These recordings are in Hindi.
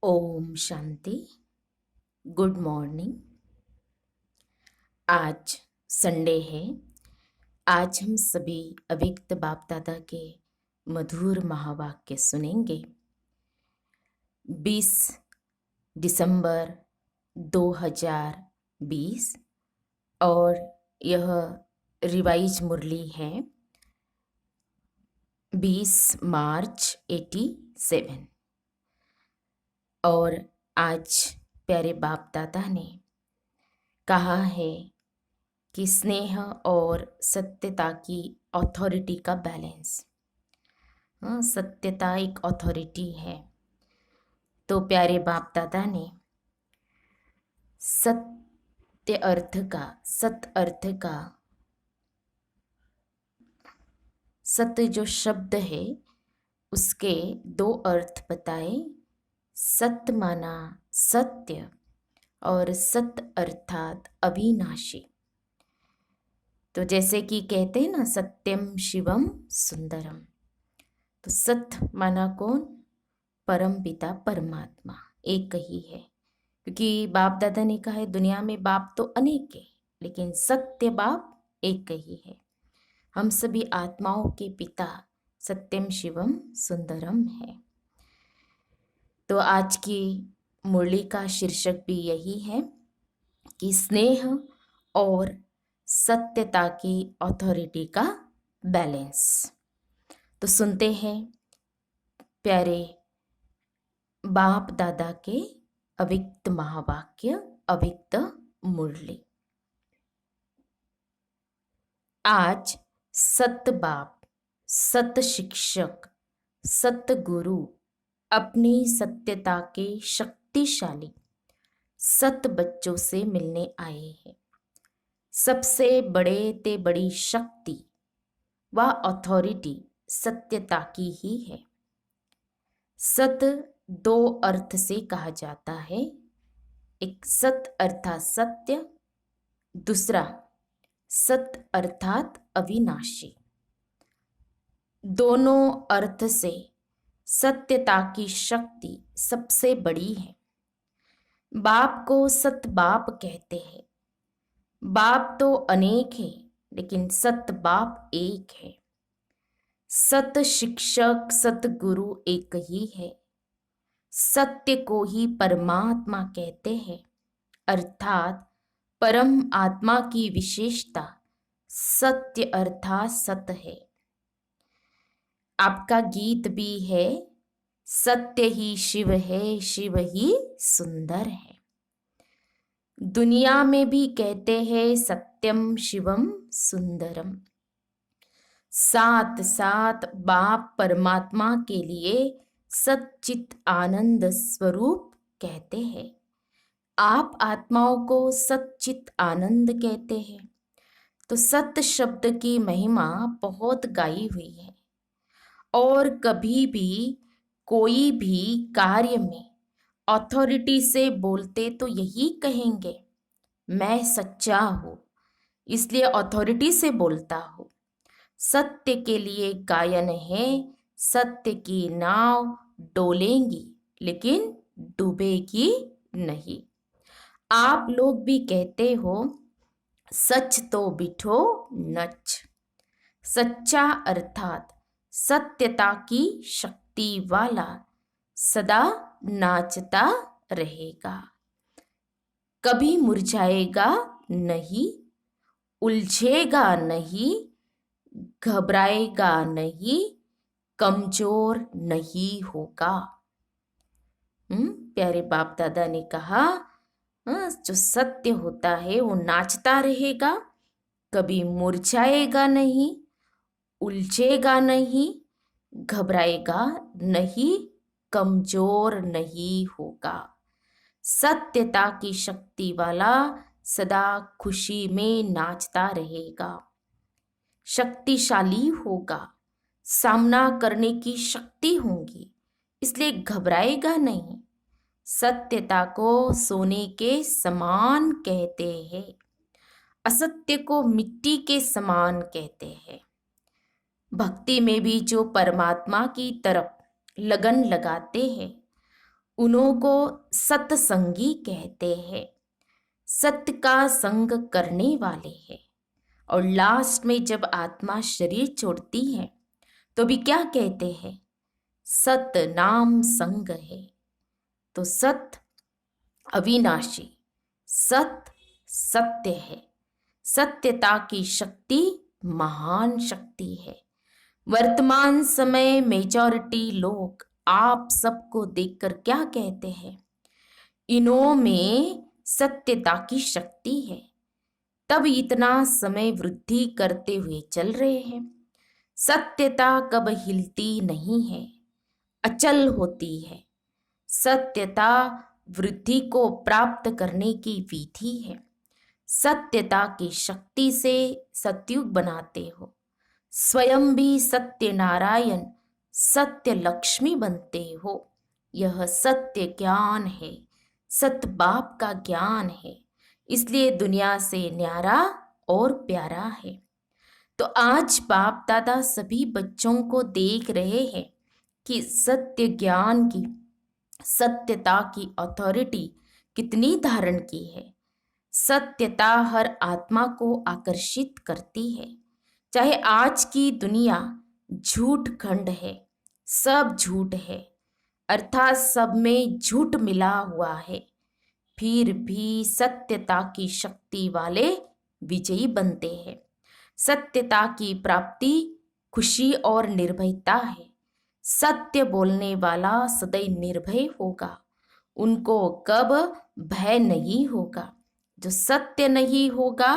ओम शांति। Good morning. आज संडे है। आज हम सभी अव्यक्त बाप दादा के मधुर महावाक्य सुनेंगे। 20 दिसंबर 2020 और यह रिवाइज मुरली है 20 मार्च 87। और आज प्यारे बाप दादा ने कहा है कि स्नेह और सत्यता की अथॉरिटी का बैलेंस। सत्यता एक अथॉरिटी है। तो प्यारे बाप दादा ने सत्य अर्थ का सत्य जो शब्द है उसके दो अर्थ बताए। सत्य माना सत्य और सत्य अर्थात अविनाशी। तो जैसे कि कहते हैं ना, सत्यम शिवम सुंदरम। तो सत्य माना कौन? परम पिता परमात्मा एक ही है। क्योंकि बाप दादा ने कहा है दुनिया में बाप तो अनेक है, लेकिन सत्य बाप एक ही है। हम सभी आत्माओं के पिता सत्यम शिवम सुंदरम है। तो आज की मुरली का शीर्षक भी यही है कि स्नेह और सत्यता की अथॉरिटी का बैलेंस। तो सुनते हैं प्यारे बाप दादा के अव्यक्त महावाक्य, अव्यक्त मुरली। आज सत्य बाप, सत्य शिक्षक, सत्य गुरु अपनी सत्यता के शक्तिशाली सत्य बच्चों से मिलने आए हैं। सबसे बड़े ते बड़ी शक्ति व अथॉरिटी सत्यता की ही है। सत्य दो अर्थ से कहा जाता है। एक सत्य अर्थात सत्य, दूसरा सत्य अर्थात अविनाशी। दोनों अर्थ से सत्यता की शक्ति सबसे बड़ी है। बाप को सत्य बाप कहते हैं। बाप तो अनेक है, लेकिन सत्य बाप एक है। सत्य शिक्षक, सत्य गुरु एक ही है। सत्य को ही परमात्मा कहते हैं, अर्थात परम आत्मा की विशेषता सत्य अर्थात सत्य है। आपका गीत भी है, सत्य ही शिव है, शिव ही सुंदर है। दुनिया में भी कहते हैं सत्यम शिवम सुंदरम। साथ साथ बाप परमात्मा के लिए सच्चित आनंद स्वरूप कहते हैं। आप आत्माओं को सच्चित आनंद कहते हैं। तो सत्य शब्द की महिमा बहुत गाई हुई है। और कभी भी कोई भी कार्य में अथॉरिटी से बोलते तो यही कहेंगे, मैं सच्चा हूँ, इसलिए अथॉरिटी से बोलता हूँ। सत्य के लिए गायन है, सत्य की नाव डोलेंगी लेकिन डूबेगी नहीं। आप लोग भी कहते हो सच तो बिठो नच। सच्चा अर्थात सत्यता की शक्ति वाला सदा नाचता रहेगा, कभी मुरझाएगा नहीं, उलझेगा नहीं, घबराएगा नहीं, कमजोर नहीं होगा। प्यारे बाप दादा ने कहा जो सत्य होता है वो नाचता रहेगा, कभी मुरझाएगा नहीं, उलझेगा नहीं, घबराएगा नहीं, कमजोर नहीं होगा। सत्यता की शक्ति वाला सदा खुशी में नाचता रहेगा, शक्तिशाली होगा, सामना करने की शक्ति होगी, इसलिए घबराएगा नहीं। सत्यता को सोने के समान कहते हैं, असत्य को मिट्टी के समान कहते हैं। भक्ति में भी जो परमात्मा की तरफ लगन लगाते हैं उन्हों को सत्संगी कहते हैं, सत्य का संग करने वाले हैं। और लास्ट में जब आत्मा शरीर छोड़ती है तो भी क्या कहते हैं? सत्य नाम संग है। तो सत्य अविनाशी, सत्य सत्य है। सत्यता की शक्ति महान शक्ति है। वर्तमान समय मेजॉरिटी लोग आप सबको देखकर क्या कहते हैं? इन्हों में सत्यता की शक्ति है, तब इतना समय वृद्धि करते हुए चल रहे हैं। सत्यता कब हिलती नहीं है, अचल होती है। सत्यता वृद्धि को प्राप्त करने की विधि है। सत्यता की शक्ति से सतयुग बनाते हो। स्वयं भी सत्य नारायण, सत्य लक्ष्मी बनते हो। यह सत्य ज्ञान है, सत्य बाप का ज्ञान है, इसलिए दुनिया से न्यारा और प्यारा है। तो आज बाप दादा सभी बच्चों को देख रहे हैं कि सत्य ज्ञान की, सत्यता की अथॉरिटी कितनी धारण की है। सत्यता हर आत्मा को आकर्षित करती है। चाहे आज की दुनिया झूठ खंड है, सब झूठ है, अर्थात सब में झूठ मिला हुआ है, फिर भी सत्यता की शक्ति वाले विजयी बनते हैं। सत्यता की प्राप्ति खुशी और निर्भयता है। सत्य बोलने वाला सदैव निर्भय होगा, उनको कब भय नहीं होगा। जो सत्य नहीं होगा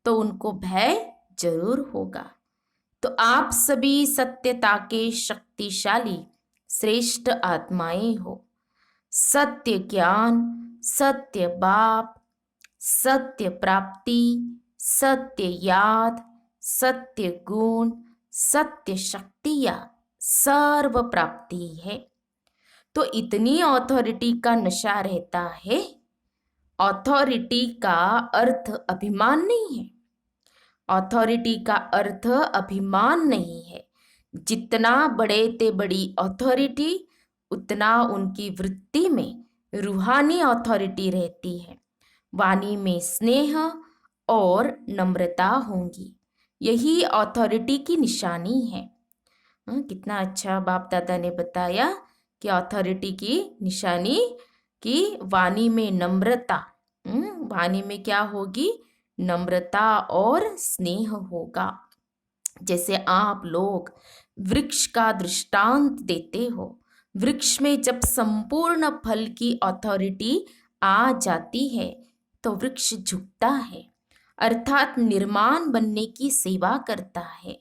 तो उनको भय जरूर होगा। तो आप सभी सत्यता के शक्तिशाली श्रेष्ठ आत्माएं हो। सत्य ज्ञान, सत्य बाप, सत्य प्राप्ति, सत्य याद, सत्य गुण, सत्य शक्तियाँ सर्व प्राप्ति है। तो इतनी अथॉरिटी का नशा रहता है। अथॉरिटी का अर्थ अभिमान नहीं है। अथॉरिटी का अर्थ अभिमान नहीं है। जितना बड़े ते बड़ी अथॉरिटी, उतना उनकी वृत्ति में रूहानी अथॉरिटी रहती है। वाणी में स्नेह और नम्रता होंगी, यही अथॉरिटी की निशानी है। कितना अच्छा बाप दादा ने बताया कि अथॉरिटी की निशानी की वाणी में नम्रता, वाणी में क्या होगी? नम्रता और स्नेह होगा। जैसे आप लोग वृक्ष का दृष्टांत देते हो, वृक्ष में जब संपूर्ण फल की अथॉरिटी आ जाती है तो वृक्ष झुकता है, अर्थात निर्माण बनने की सेवा करता है।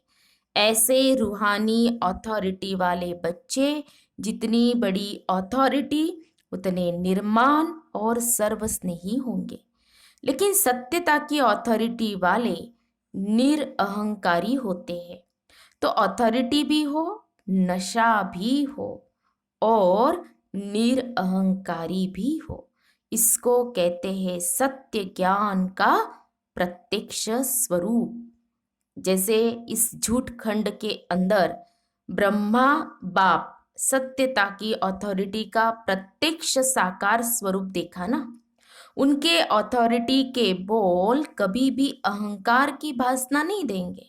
ऐसे रूहानी अथॉरिटी वाले बच्चे, जितनी बड़ी अथॉरिटी उतने निर्माण और सर्वस्नेही होंगे। लेकिन सत्यता की अथॉरिटी वाले निरअहंकारी होते हैं। तो अथॉरिटी भी हो, नशा भी हो और निरअहंकारी भी हो। इसको कहते हैं सत्य ज्ञान का प्रत्यक्ष स्वरूप। जैसे इस झूठ खंड के अंदर ब्रह्मा बाप सत्यता की अथॉरिटी का प्रत्यक्ष साकार स्वरूप देखा ना। उनके अथॉरिटी के बोल कभी भी अहंकार की भासना नहीं देंगे।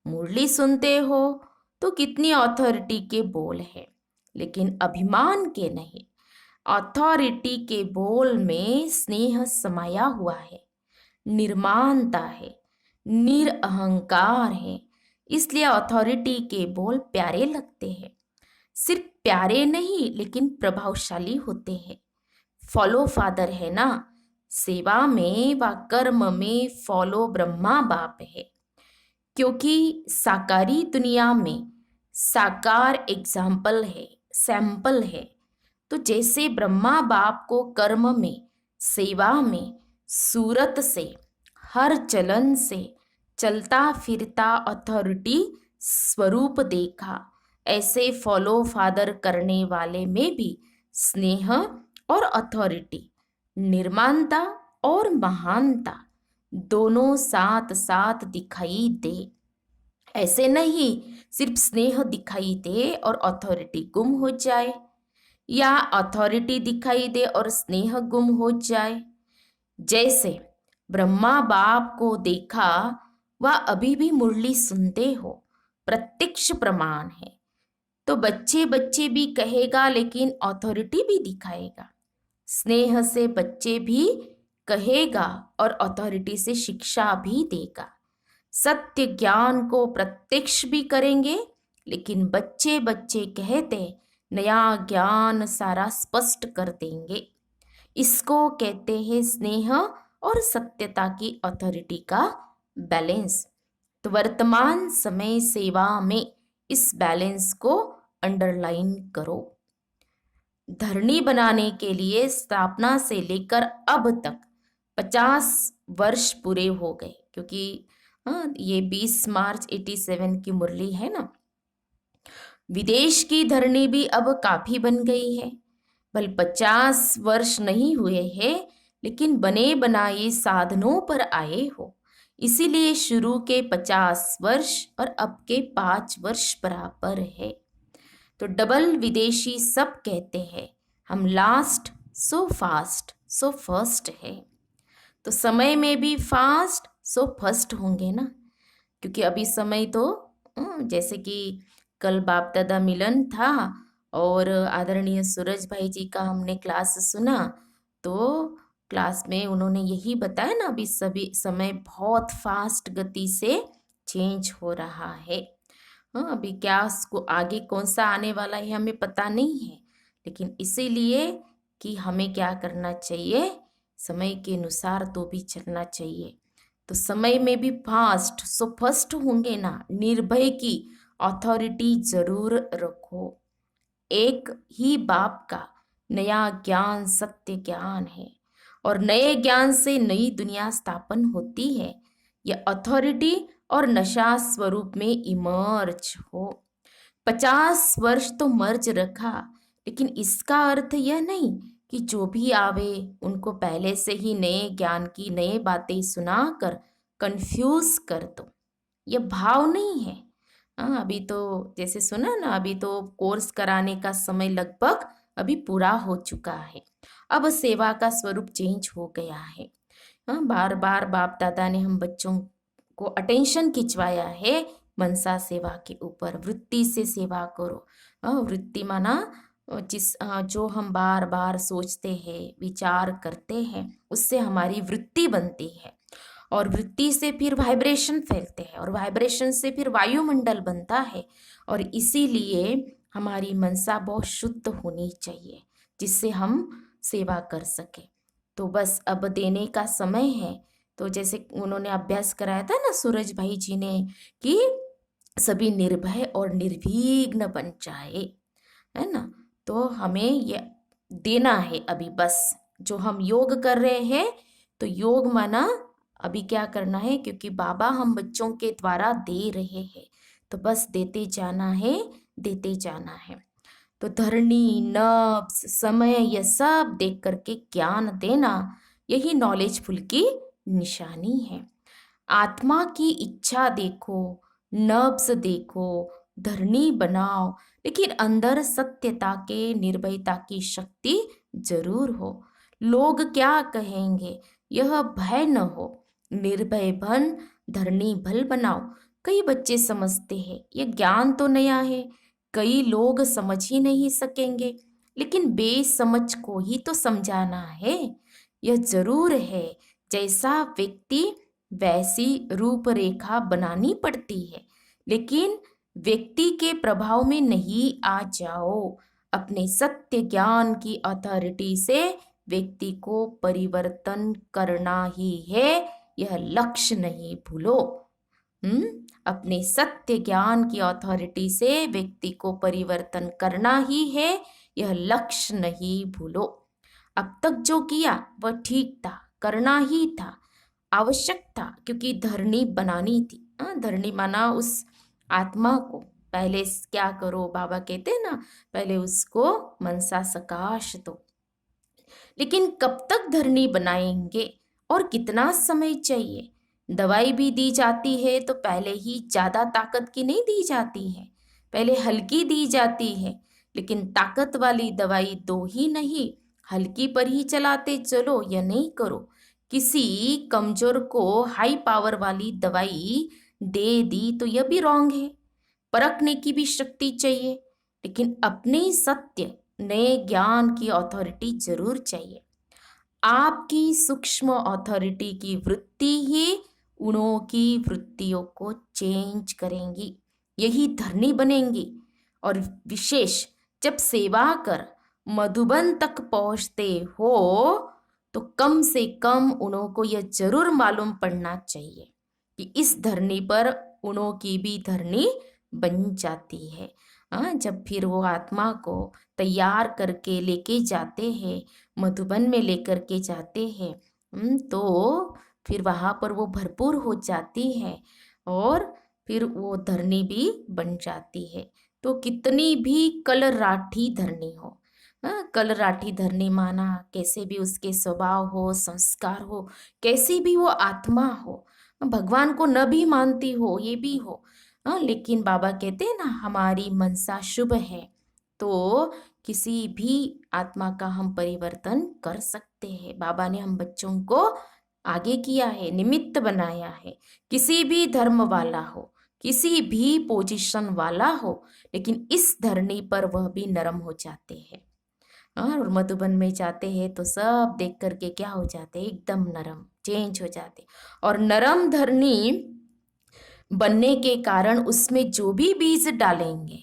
मुरली सुनते हो तो कितनी अथॉरिटी के बोल है, लेकिन अभिमान के नहीं। अथॉरिटी के बोल में स्नेह समाया हुआ है, निर्माणता है, निरअहंकार है, इसलिए अथॉरिटी के बोल प्यारे लगते हैं। सिर्फ प्यारे नहीं लेकिन प्रभावशाली होते हैं। फॉलो फादर है ना, सेवा में व कर्म में फॉलो ब्रह्मा बाप है। क्योंकि साकारी दुनिया में साकार एग्जाम्पल है, सैंपल है। तो जैसे ब्रह्मा बाप को कर्म में, सेवा में, सूरत से, हर चलन से, चलता फिरता अथॉरिटी स्वरूप देखा, ऐसे फॉलो फादर करने वाले में भी स्नेह और अथॉरिटी, निर्माणता और महानता दोनों साथ साथ दिखाई दे। ऐसे नहीं सिर्फ स्नेह दिखाई दे और अथॉरिटी गुम हो जाए। या अथॉरिटी दिखाई दे और स्नेह गुम हो जाए। जैसे ब्रह्मा बाप को देखा, वह अभी भी मुरली सुनते हो, प्रत्यक्ष प्रमाण है। तो बच्चे बच्चे भी कहेगा, लेकिन अथॉरिटी भी दिखाएगा। स्नेह से बच्चे भी कहेगा और अथॉरिटी से शिक्षा भी देगा। सत्य ज्ञान को प्रत्यक्ष भी करेंगे, लेकिन बच्चे बच्चे कहते नया ज्ञान सारा स्पष्ट कर देंगे। इसको कहते हैं स्नेह और सत्यता की अथॉरिटी का बैलेंस। तो वर्तमान समय सेवा में इस बैलेंस को अंडरलाइन करो। धरनी बनाने के लिए स्थापना से लेकर अब तक 50 वर्ष पूरे हो गए, क्योंकि ये 20 मार्च 87 की मुरली है ना। विदेश की धरनी भी अब काफी बन गई है। भले 50 वर्ष नहीं हुए हैं, लेकिन बने बनाए साधनों पर आए हो। इसीलिए शुरू के 50 वर्ष और अब के 5 वर्ष बराबर है। तो डबल विदेशी सब कहते हैं हम last so fast so first है। तो समय में भी फास्ट सो फर्स्ट होंगे ना, क्योंकि अभी समय तो जैसे कि कल बाप दादा मिलन था और आदरणीय सूरज भाई जी का हमने क्लास सुना, तो क्लास में उन्होंने यही बताया ना, अभी सभी समय बहुत फास्ट गति से चेंज हो रहा है। अभी क्या उसको आगे कौन सा आने वाला है हमें पता नहीं है, लेकिन इसीलिए कि हमें क्या करना चाहिए, समय के अनुसार तो भी चलना चाहिए। तो समय में भी फास्ट सो फर्स्ट होंगे ना। निर्भय की अथॉरिटी जरूर रखो। एक ही बाप का नया ज्ञान सत्य ज्ञान है, और नए ज्ञान से नई दुनिया स्थापन होती है। यह अथॉरिटी और नशा स्वरूप में इमर्ज हो। 50 वर्ष तो मर्ज रखा, लेकिन इसका अर्थ यह नहीं कि जो भी आवे उनको पहले से ही नए ज्ञान की नए बातें सुनाकर कंफ्यूज कर दो। यह भाव नहीं है। अभी तो जैसे सुना ना, अभी तो कोर्स कराने का समय लगभग अभी पूरा हो चुका है। अब सेवा का स्वरूप चेंज हो गया है। बार बार बाप दादा ने हम बच्चों को अटेंशन खिंचवाया है मनसा सेवा के ऊपर। वृत्ति से सेवा करो। वृत्ति माना जो हम बार बार सोचते हैं, विचार करते हैं, उससे हमारी वृत्ति बनती है, और वृत्ति से फिर वाइब्रेशन फैलते हैं, और वाइब्रेशन से फिर वायुमंडल बनता है। और इसीलिए हमारी मनसा बहुत शुद्ध होनी चाहिए, जिससे हम सेवा कर सके। तो बस अब देने का समय है। तो जैसे उन्होंने अभ्यास कराया था ना सूरज भाई जी ने, कि सभी निर्भय और निर्विघ्न बन जाए, है ना। तो हमें ये देना है अभी। बस जो हम योग कर रहे हैं, तो योग माना अभी क्या करना है, क्योंकि बाबा हम बच्चों के द्वारा दे रहे हैं, तो बस देते जाना है, देते जाना है। तो धरनी, नब्स, समय, यह सब देख करके ज्ञान देना, यही नॉलेजफुल की निशानी है। आत्मा की इच्छा देखो, नब्स देखो, धरनी बनाओ, लेकिन अंदर सत्यता के, निर्भयता की शक्ति जरूर हो। लोग क्या कहेंगे यह भय न हो। निर्भय बन, धरनी भल बनाओ। कई बच्चे समझते हैं यह ज्ञान तो नया है, कई लोग समझ ही नहीं सकेंगे, लेकिन बेसमझ को ही तो समझाना है। यह जरूर है, जैसा व्यक्ति वैसी रूपरेखा बनानी पड़ती है, लेकिन व्यक्ति के प्रभाव में नहीं आ जाओ। अपने सत्य ज्ञान की अथॉरिटी से व्यक्ति को परिवर्तन करना ही है, यह लक्ष्य नहीं भूलो। अपने सत्य ज्ञान की अथॉरिटी से व्यक्ति को परिवर्तन करना ही है, यह लक्ष्य नहीं भूलो। अब तक जो किया वह ठीक था, करना ही था, आवश्यक था, क्योंकि धरनी बनानी थी। धरनी माना उस आत्मा को पहले क्या करो, बाबा कहते हैं ना, पहले उसको मनसा सकाश दो। लेकिन कब तक धरनी बनाएंगे और कितना समय चाहिए? दवाई भी दी जाती है तो पहले ही ज़्यादा ताकत की नहीं दी जाती है, पहले हल्की दी जाती है, लेकिन ताकत वाली दवाई दो ही नहीं, हल्की पर ही चलाते चलो, यह नहीं करो। किसी कमजोर को हाई पावर वाली दवाई दे दी तो यह भी रॉन्ग है। परखने की भी शक्ति चाहिए, लेकिन अपने सत्य नए ज्ञान की अथॉरिटी जरूर चाहिए। आपकी सूक्ष्म अथॉरिटी की वृत्ति ही उनों की वृत्तियों को चेंज करेंगी, यही धरनी बनेंगी। और विशेष जब सेवा कर मधुबन तक पहुंचते हो तो कम से कम उनों को यह जरूर मालूम पड़ना चाहिए कि इस धरनी पर उनों की भी धरनी बन जाती है। जब फिर वो आत्मा को तैयार करके लेके जाते हैं, मधुबन में लेकर के जाते हैं, तो फिर वहाँ पर वो भरपूर हो जाती है और फिर वो धरनी भी बन जाती है। तो कितनी भी कलराठी धरनी हो, कलराठी धरनी माना कैसे भी उसके स्वभाव हो, संस्कार हो, कैसी भी वो आत्मा हो, भगवान को न भी मानती हो, ये भी हो, लेकिन बाबा कहते हैं ना हमारी मनसा शुभ है, तो किसी भी आत्मा का हम परिवर्तन कर सकते हैं। बाबा ने हम बच्चों को आगे किया है, निमित्त बनाया है। किसी भी धर्म वाला हो, किसी भी पोजीशन वाला हो, लेकिन इस धरनी पर वह भी नरम हो जाते हैं। और मधुबन में जाते हैं तो सब देख करके क्या हो जाते हैं, एकदम नरम चेंज हो जाते। और नरम धरनी बनने के कारण उसमें जो भी बीज डालेंगे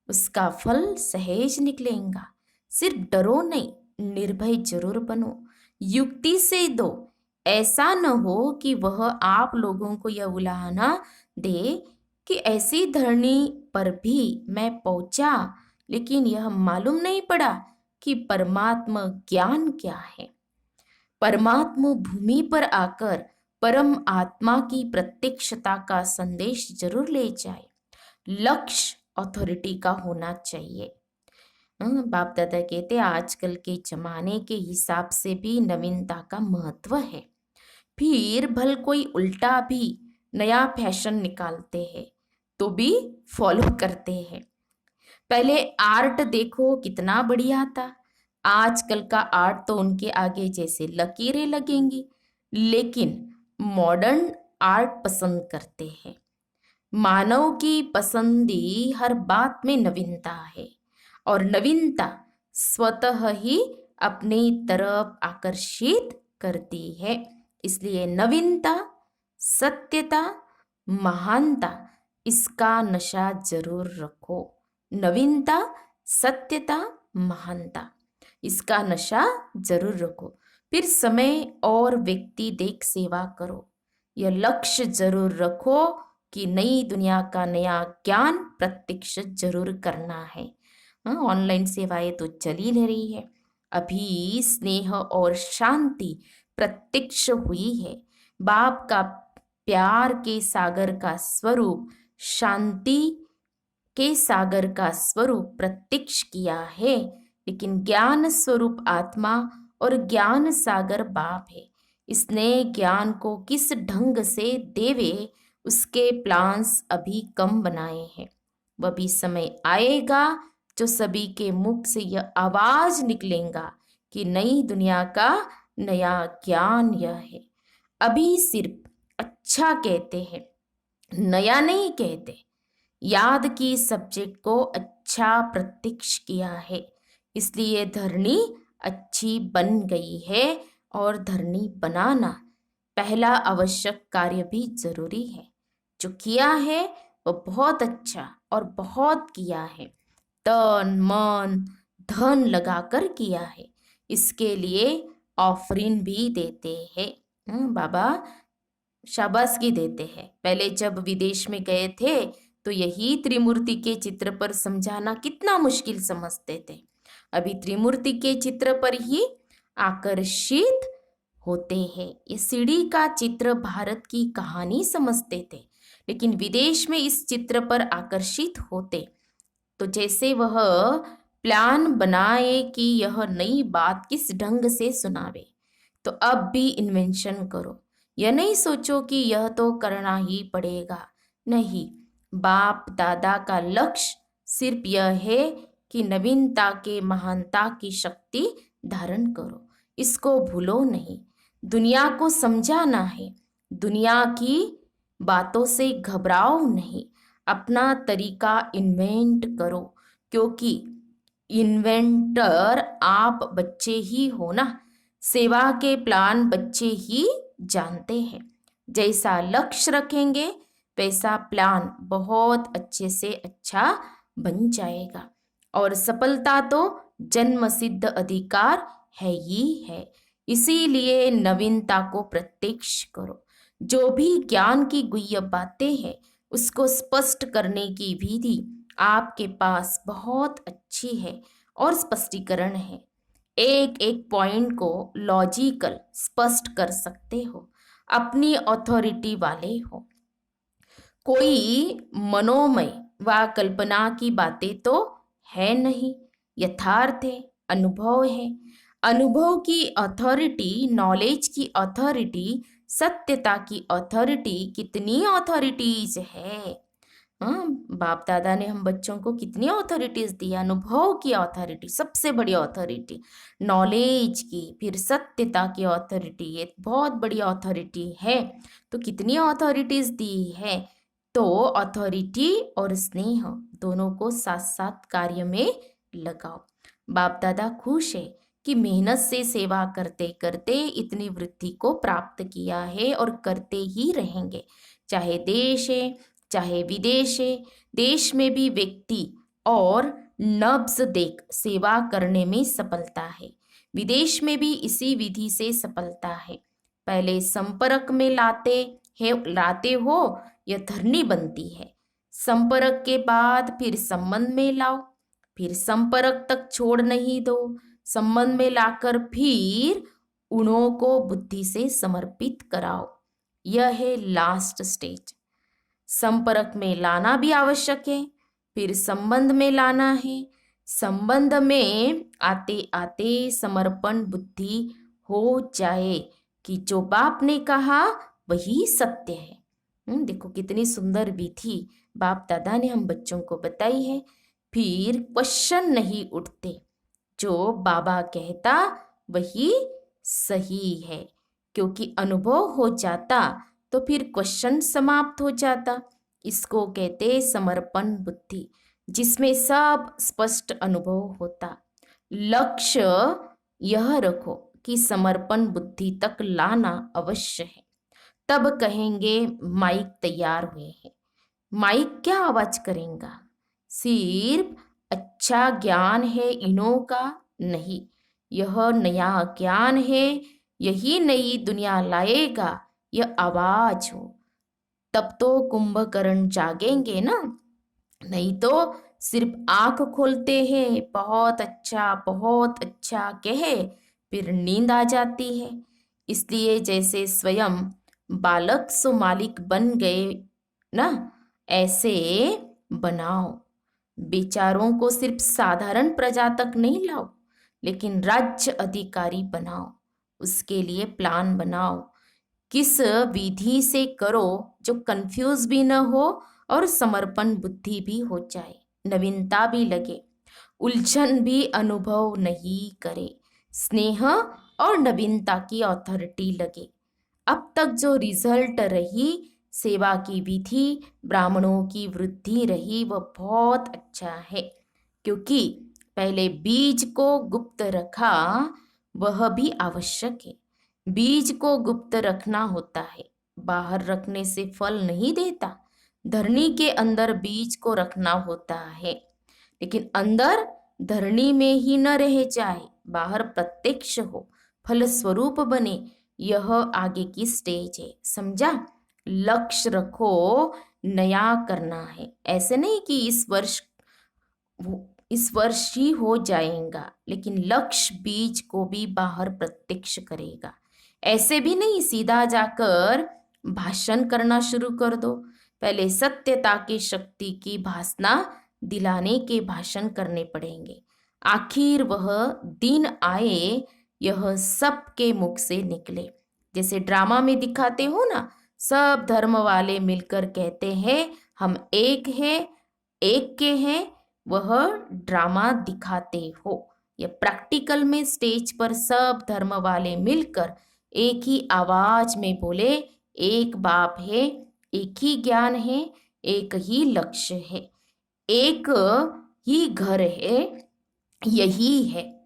उसका फल सहज निकलेगा। सिर्फ डरो नहीं, निर्भय जरूर बनो, युक्ति से दो। ऐसा न हो कि वह आप लोगों को यह उलाहना दे कि ऐसी धरनी पर भी मैं पहुंचा, लेकिन यह मालूम नहीं पड़ा कि परमात्मा ज्ञान क्या है। परमात्मा भूमि पर आकर परम आत्मा की प्रत्यक्षता का संदेश जरूर ले जाए। लक्ष्य अथॉरिटी का होना चाहिए। बाप दादा कहते आजकल के जमाने के हिसाब से भी नवीनता का महत्व है। फिर भल कोई उल्टा भी नया फैशन निकालते हैं तो भी फॉलो करते हैं। पहले आर्ट देखो कितना बढ़िया था, आजकल का आर्ट तो उनके आगे जैसे लकीरें लगेंगी। लेकिन मॉडर्न आर्ट पसंद करते हैं। मानव की पसंदी हर बात में नवीनता है, और नवीनता स्वतः ही अपनी तरफ आकर्षित करती है। इसलिए नवीनता, सत्यता, महानता, इसका नशा जरूर रखो। नवीनता, सत्यता, महानता, इसका नशा जरूर रखो। फिर समय और व्यक्ति देख सेवा करो। यह लक्ष्य जरूर रखो कि नई दुनिया का नया ज्ञान प्रत्यक्ष जरूर करना है। ऑनलाइन सेवाएं तो चली ले रही है, अभी स्नेह और शांति प्रत्यक्ष हुई है। बाप का प्यार के सागर का स्वरूप, शांति के सागर का स्वरूप प्रत्यक्ष किया है। लेकिन ज्ञान स्वरूप आत्मा और ज्ञान सागर बाप है। इसने ज्ञान को किस ढंग से देवे उसके प्लान्स अभी कम बनाए हैं। वह भी समय आएगा जो सभी के मुख से यह आवाज निकलेगा कि नई दुनिया का नया ज्ञान यह है। अभी सिर्फ अच्छा कहते हैं, नया नहीं कहते। याद की सब्जेक्ट को अच्छा प्रत्यक्ष किया है, इसलिए धरनी अच्छी बन गई है। और धरनी बनाना पहला आवश्यक कार्य भी जरूरी है। जो किया है वो बहुत अच्छा और बहुत किया है, तन मन धन लगाकर किया है। इसके लिए ऑफरिंग भी देते हैं। बाबा शाबाशी देते हैं। पहले जब विदेश में गए थे तो यही त्रिमूर्ति के चित्र पर समझाना कितना मुश्किल समझते थे। अभी त्रिमूर्ति के चित्र पर ही आकर्षित होते हैं। ये सीढ़ी का चित्र भारत की कहानी समझते थे, लेकिन विदेश में इस चित्र पर आकर्षित होते तो जैसे वह प्लान बनाए कि यह नई बात किस ढंग से सुनावे। तो अब भी इन्वेंशन करो, यह नहीं सोचो कि यह तो करना ही पड़ेगा। नहीं, बाप दादा का लक्ष्य सिर्फ यह है कि नवीनता के महानता की शक्ति धारण करो। इसको भूलो नहीं। दुनिया को समझाना है, दुनिया की बातों से घबराओ नहीं। अपना तरीका इन्वेंट करो, क्योंकि इन्वेंटर आप बच्चे ही हो ना। सेवा के प्लान बच्चे ही जानते हैं। जैसा लक्ष्य रखेंगे वैसा प्लान बहुत अच्छे से अच्छा बन जाएगा। और सफलता तो जन्म सिद्ध अधिकार है ही है। इसीलिए नवीनता को प्रत्यक्ष करो। जो भी ज्ञान की गुह्य बातें हैं उसको स्पष्ट करने की विधि आपके पास बहुत अच्छी है और स्पष्टीकरण है। एक एक पॉइंट को लॉजिकल स्पष्ट कर सकते हो, अपनी अथॉरिटी वाले हो। कोई मनोमय व कल्पना की बातें तो है नहीं, यथार्थ है, अनुभव है। अनुभव की अथॉरिटी, नॉलेज की अथॉरिटी, सत्यता की अथॉरिटी, कितनी अथॉरिटीज है। हाँ, बाप दादा ने हम बच्चों को कितनी अथॉरिटीज दी। अनुभव की अथॉरिटी सबसे बड़ी अथॉरिटी, नॉलेज की, फिर सत्यता की अथॉरिटी, ये बहुत बड़ी अथॉरिटी है। तो कितनी अथॉरिटीज दी है। तो अथॉरिटी और स्नेह दोनों को साथ साथ कार्य में लगाओ। बाप दादा खुश है कि मेहनत से सेवा करते करते इतनी वृद्धि को प्राप्त किया है और करते ही रहेंगे। चाहे देश है चाहे विदेश है, देश में भी व्यक्ति और नब्ज देख सेवा करने में सफलता है। विदेश में भी इसी विधि से सफलता है। पहले संपर्क में लाते हो, यह धरनी बनती है। संपर्क के बाद फिर संबंध में लाओ, फिर संपर्क तक छोड़ नहीं दो। संबंध में लाकर फिर उन्हों को बुद्धि से समर्पित कराओ। यह है लास्ट स्टेज। संपर्क में लाना भी आवश्यक है, फिर संबंध में लाना है। संबंध में आते आते समर्पण बुद्धि हो जाए कि जो बाप ने कहा वही सत्य है। देखो कितनी सुंदर विधि बाप दादा ने हम बच्चों को बताई है। फिर क्वेश्चन नहीं उठते, जो बाबा कहता वही सही है, क्योंकि अनुभव हो जाता तो फिर क्वेश्चन समाप्त हो जाता। इसको कहते समर्पण बुद्धि, जिसमें सब स्पष्ट अनुभव होता। लक्ष्य यह रखो कि समर्पण बुद्धि तक लाना अवश्य है। तब कहेंगे माइक तैयार हुए हैं। माइक क्या आवाज करेगा? सिर्फ अच्छा ज्ञान है इन्हों का नहीं, यह नया ज्ञान है, यही नई दुनिया लाएगा। यह आवाज हो तब तो कुंभकर्ण जागेंगे ना, नहीं तो सिर्फ आंख खोलते हैं बहुत अच्छा कहे फिर नींद आ जाती है। इसलिए जैसे स्वयं बालक सो मालिक बन गए ना, ऐसे बनाओ। बेचारों को सिर्फ साधारण प्रजा तक नहीं लाओ, लेकिन राज्य अधिकारी बनाओ। उसके लिए प्लान बनाओ, किस विधि से करो जो कंफ्यूज भी न हो और समर्पण बुद्धि भी हो जाए, नवीनता भी लगे, उलझन भी अनुभव नहीं करे, स्नेह और नवीनता की अथॉरिटी लगे। अब तक जो रिजल्ट रही सेवा की विधि, ब्राह्मणों की वृद्धि रही, वह बहुत अच्छा है, क्योंकि पहले बीज को गुप्त रखा, वह भी आवश्यक है। बीज को गुप्त रखना होता है, बाहर रखने से फल नहीं देता। धरनी के अंदर बीज को रखना होता है, लेकिन अंदर धरनी में ही न रह जाए, बाहर प्रत्यक्ष हो, फल स्वरूप बने। यह आगे की स्टेज है, समझा? लक्ष्य रखो, नया करना है। ऐसे नहीं कि इस वर्ष ही हो जाएगा, लेकिन लक्ष्य बीज को भी बाहर प्रत्यक्ष करेगा। ऐसे भी नहीं सीधा जाकर भाषण करना शुरू कर दो। पहले सत्यता की शक्ति की भासना दिलाने के भाषण करने पड़ेंगे। आखिर वह दिन आए, यह सबके मुख से निकले। जैसे ड्रामा में दिखाते हो ना, सब धर्म वाले मिलकर कहते हैं हम एक हैं, एक के हैं, वह ड्रामा दिखाते हो। या प्रैक्टिकल में स्टेज पर सब धर्म वाले मिलकर एक ही आवाज में बोले, एक बाप है, एक ही ज्ञान है, एक ही लक्ष्य है, एक ही घर है, यही है।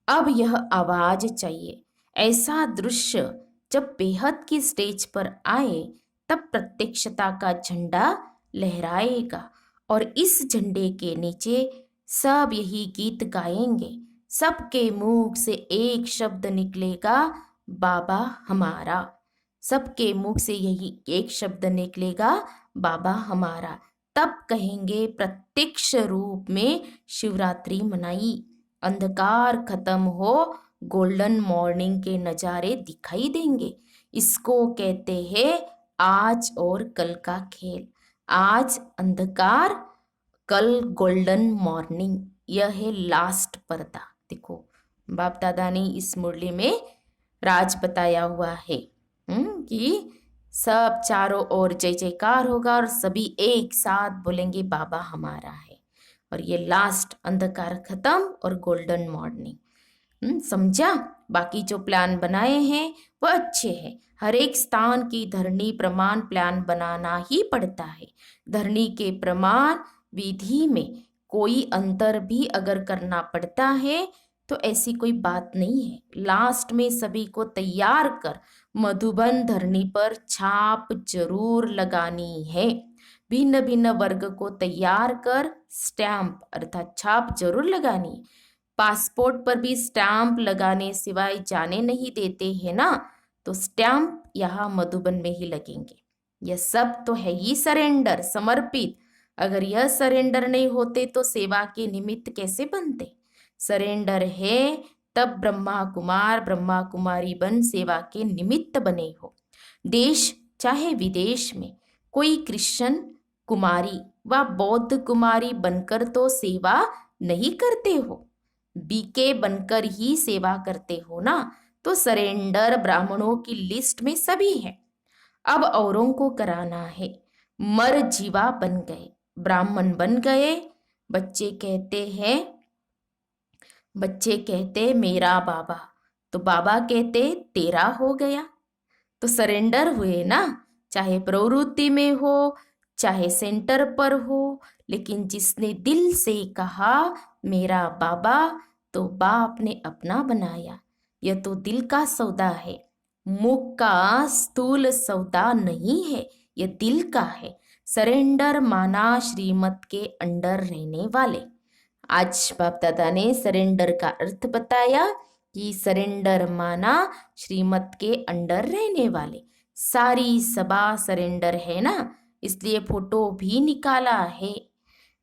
अब यह आवाज चाहिए। ऐसा दृश्य जब बेहद की स्टेज पर आए तब प्रत्यक्षता का झंडा लहराएगा और इस झंडे के नीचे सब यही गीत गाएंगे। सबके मुंह से एक शब्द निकलेगा, बाबा हमारा। सबके मुंह से यही एक शब्द निकलेगा, बाबा हमारा। तब कहेंगे प्रत्यक्ष रूप में शिवरात्रि मनाई, अंधकार खत्म हो, गोल्डन मॉर्निंग के नज़ारे दिखाई देंगे। इसको कहते हैं आज और कल का खेल। आज अंधकार, कल गोल्डन मॉर्निंग। यह है लास्ट पर्दा। देखो, बाप दादा ने इस मुरली में राज बताया हुआ है कि सब चारों ओर जय जयकार होगा और सभी एक साथ बोलेंगे बाबा हमारा है। और ये लास्ट अंधकार खत्म और गोल्डन मॉर्निंग। समझा? बाकी जो प्लान बनाए हैं वो अच्छे हैं। हर एक स्थान की धरनी प्रमाण प्लान बनाना ही पड़ता है। धरनी के प्रमाण विधि में कोई अंतर भी अगर करना पड़ता है तो ऐसी कोई बात नहीं है। लास्ट में सभी को तैयार कर मधुबन धरनी पर छाप जरूर लगानी है। भिन्न भिन्न वर्ग को तैयार कर स्टैंप अर्थात छाप जरूर लगानी। पासपोर्ट पर भी स्टैंप लगाने सिवाय जाने नहीं देते हैं ना, तो स्टैंप यहाँ मधुबन में ही लगेंगे। यह सब तो है ही सरेंडर, समर्पित। अगर यह सरेंडर नहीं होते तो सेवा के निमित्त कैसे बनते? सरेंडर है तब ब्रह्मा कुमार ब्रह्मा कुमारी बन सेवा के निमित्त बने हो। देश चाहे विदेश में कोई क्रिश्चियन कुमारी व बौद्ध कुमारी बनकर तो सेवा नहीं करते हो, बीके बनकर ही सेवा करते हो ना। तो सरेंडर ब्राह्मणों की लिस्ट में सभी है। अब औरों को कराना है। मर जीवा बन गए, ब्राह्मण बन गए। बच्चे कहते मेरा बाबा, तो बाबा कहते तेरा हो गया। तो सरेंडर हुए ना, चाहे प्रवृत्ति में हो चाहे सेंटर पर हो। लेकिन जिसने दिल से कहा मेरा बाबा, तो बाप ने अपना बनाया। यह तो दिल का सौदा है, मुख का स्थूल सौदा नहीं है, यह दिल का है। सरेंडर माना श्रीमत के अंडर रहने वाले। आज बाप दादा ने सरेंडर का अर्थ बताया कि सरेंडर माना श्रीमत के अंडर रहने वाले। सारी सभा सरेंडर है ना, इसलिए फोटो भी निकाला है।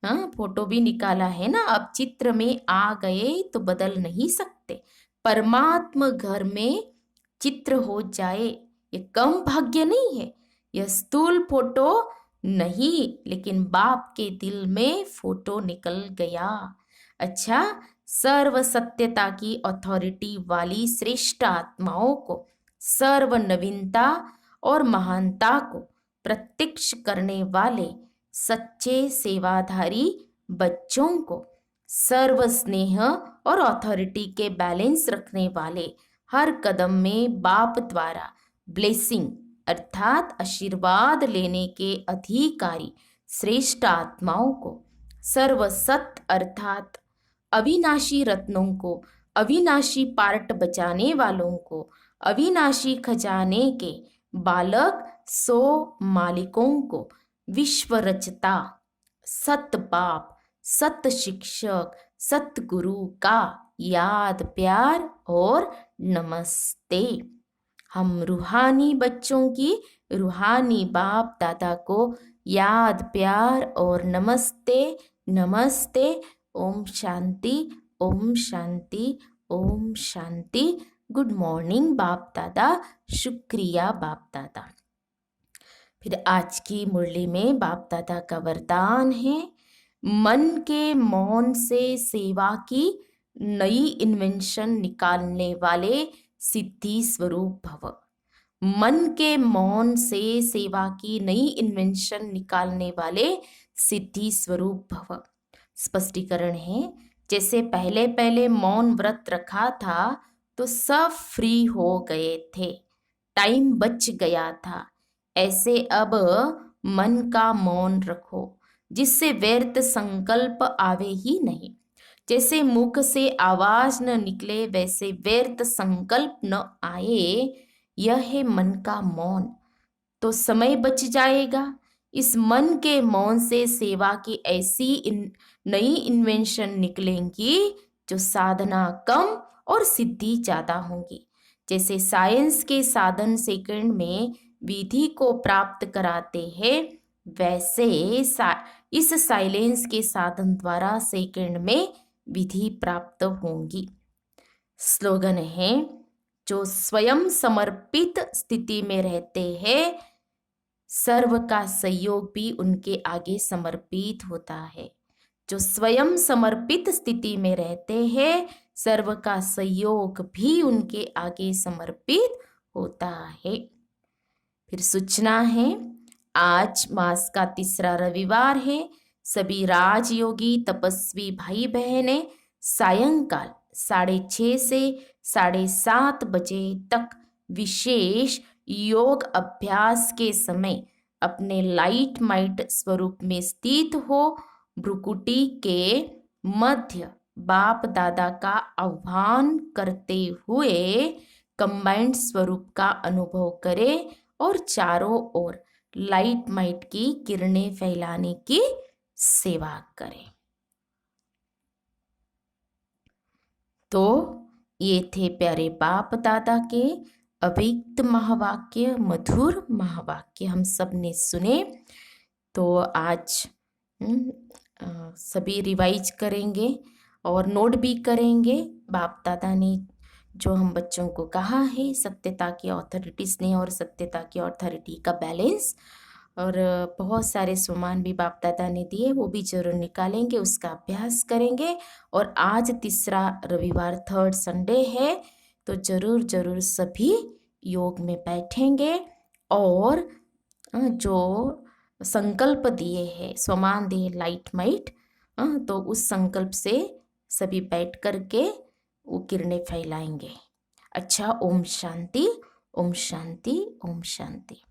हाँ, फोटो भी निकाला है ना। अब चित्र में आ गए तो बदल नहीं सकते। परमात्मा घर में चित्र हो जाए ये कम भाग्य नहीं है। यह स्थूल फोटो नहीं, लेकिन बाप के दिल में फोटो निकल गया। अच्छा, सर्व सत्यता की अथॉरिटी वाली श्रेष्ठ आत्माओं को, सर्व नवीनता और महानता को प्रत्यक्ष करने वाले सच्चे सेवाधारी बच्चों को, सर्व स्नेह और अथॉरिटी के बैलेंस रखने वाले, हर कदम में बाप द्वारा ब्लेसिंग अर्थात आशीर्वाद लेने के अधिकारी श्रेष्ठ आत्माओं को, सर्व सत्य अर्थात अविनाशी रत्नों को, अविनाशी पार्ट बचाने वालों को, अविनाशी खजाने के बालक 100 मालिकों को, विश्व रचता सत बाप, सत शिक्षक, सत गुरु का याद प्यार और नमस्ते। हम रूहानी बच्चों की रूहानी बाप दादा को याद प्यार और नमस्ते नमस्ते। ओम शांति, ओम शांति, ओम शांति। गुड मॉर्निंग बाप दादा, शुक्रिया बाप दादा। फिर आज की मुरली में बाप दादा का वरदान है, मन के मौन से सेवा की नई इन्वेंशन निकालने वाले सिद्धि स्वरूप भव। मन के मौन से सेवा की नई इन्वेंशन निकालने वाले सिद्धि स्वरूप भव। स्पष्टीकरण है, जैसे पहले पहले मौन व्रत रखा था तो सब फ्री हो गए थे, टाइम बच गया था। ऐसे अब मन का मौन रखो, जिससे व्यर्थ संकल्प आवे ही नहीं। जैसे मुख से आवाज न निकले, वैसे व्यर्थ संकल्प न आए। यह है मन का मौन, तो समय बच जाएगा। इस मन के मौन से सेवा की ऐसी नई इन्वेंशन निकलेंगी जो साधना कम और सिद्धि ज्यादा होंगी। जैसे साइंस के साधन सेकंड में विधि को प्राप्त कराते हैं, वैसे इस साइलेंस के साधन द्वारा सेकंड में विधि प्राप्त होंगी। स्लोगन है, जो स्वयं समर्पित स्थिति में रहते हैं, सर्व का सहयोग भी उनके आगे समर्पित होता है। जो स्वयं समर्पित स्थिति में रहते हैं, सर्व का सहयोग भी उनके आगे समर्पित होता है। फिर सूचना है, आज मास का तीसरा रविवार है। सभी राजयोगी तपस्वी भाई बहनें सायंकाल 6:30 से 7:30 बजे तक विशेष योग अभ्यास के समय अपने लाइट माइट स्वरूप में स्थित हो भ्रुकुटी के मध्य बाप दादा का आह्वान करते हुए कंबाइंड स्वरूप का अनुभव करें और चारों ओर लाइट माइट की किरणें फैलाने की सेवा करें। तो ये थे प्यारे बाप दादा के अव्यक्त महावाक्य, मधुर महावाक्य हम सब ने सुने। तो आज सभी रिवाइज करेंगे और नोट भी करेंगे। बाप दादा ने जो हम बच्चों को कहा है, सत्यता की ऑथोरिटी, स्नेह और सत्यता की ऑथोरिटी का बैलेंस, और बहुत सारे सुमान भी बाप दादा ने दिए, वो भी जरूर निकालेंगे, उसका अभ्यास करेंगे। और आज तीसरा रविवार, थर्ड संडे है, तो जरूर जरूर सभी योग में बैठेंगे और जो संकल्प दिए हैं, स्वमान दिए लाइट माइट, तो उस संकल्प से सभी बैठ करके वो किरणें फैलाएंगे। अच्छा, ओम शांति, ओम शांति, ओम शांति।